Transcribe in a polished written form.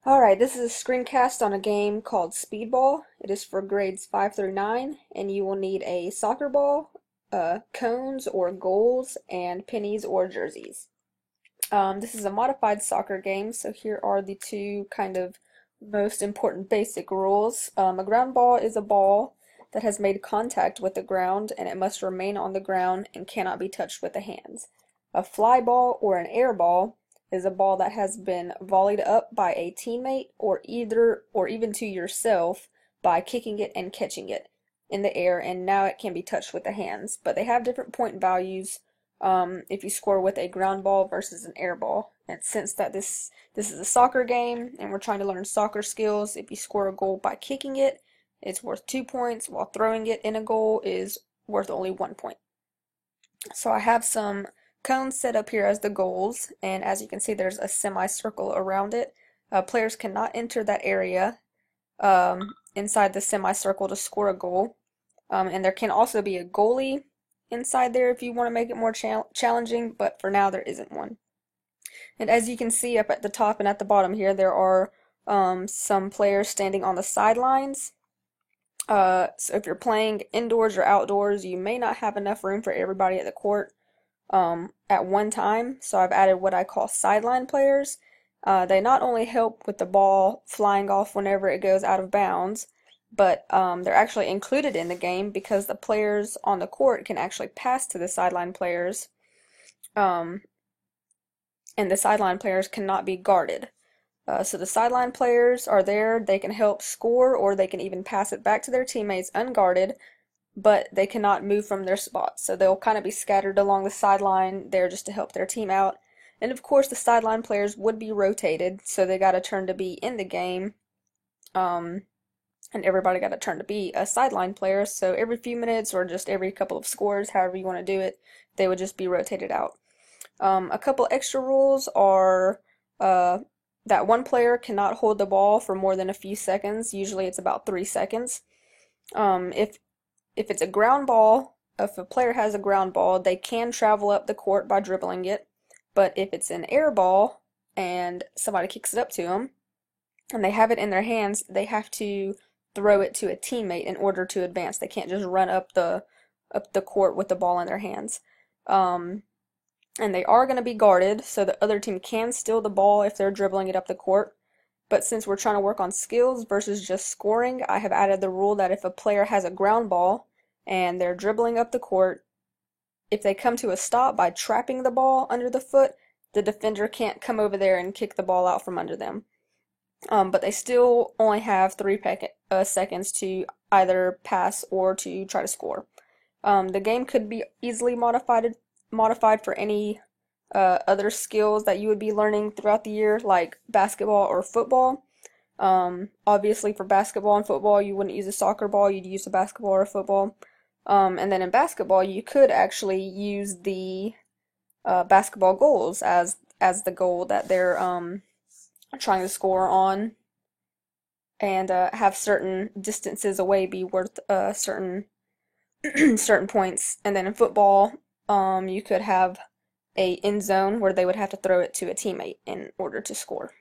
Alright, this is a screencast on a game called Speedball. It is for grades 5 through 9, and you will need a soccer ball, cones or goals, and pennies or jerseys. This is a modified soccer game, so here are the two kind of most important basic rules. A ground ball is a ball that has made contact with the ground, and it must remain on the ground and cannot be touched with the hands. A fly ball or an air ball is a ball that has been volleyed up by a teammate or even to yourself by kicking it and catching it in the air, and now it can be touched with the hands. But they have different point values if you score with a ground ball versus an air ball. And since that this is a soccer game and we're trying to learn soccer skills, if you score a goal by kicking it, it's worth 2 points, while throwing it in a goal is worth only 1 point. So I have some cones set up here as the goals, and as you can see, there's a semicircle around it. Players cannot enter that area inside the semicircle to score a goal. And there can also be a goalie inside there if you want to make it more challenging, but for now there isn't one. And as you can see up at the top and at the bottom here, there are some players standing on the sidelines. So if you're playing indoors or outdoors, you may not have enough room for everybody at the court at one time, so I've added what I call sideline players. They not only help with the ball flying off whenever it goes out of bounds, but they're actually included in the game because the players on the court can actually pass to the sideline players, and the sideline players cannot be guarded. So the sideline players are there, they can help score, or they can even pass it back to their teammates unguarded, but they cannot move from their spots. So they'll kind of be scattered along the sideline there just to help their team out. And of course, the sideline players would be rotated, so they got a turn to be in the game. And everybody got a turn to be a sideline player. So every few minutes or just every couple of scores, however you want to do it, they would just be rotated out. A couple extra rules are that one player cannot hold the ball for more than a few seconds. Usually it's about 3 seconds. If it's a ground ball, if a player has a ground ball, they can travel up the court by dribbling it. But if it's an air ball and somebody kicks it up to them and they have it in their hands, they have to throw it to a teammate in order to advance. They can't just run up the court with the ball in their hands. And they are going to be guarded, so the other team can steal the ball if they're dribbling it up the court. But since we're trying to work on skills versus just scoring, I have added the rule that if a player has a ground ball and they're dribbling up the court, if they come to a stop by trapping the ball under the foot, the defender can't come over there and kick the ball out from under them. But they still only have 3 seconds to either pass or to try to score. The game could be easily modified for any other skills that you would be learning throughout the year, like basketball or football. Obviously, for basketball and football, you wouldn't use a soccer ball, you'd use a basketball or a football. And then in basketball, you could actually use the basketball goals as the goal that they're trying to score on, and have certain distances away be worth certain certain points. And then in football, you could have a end zone where they would have to throw it to a teammate in order to score.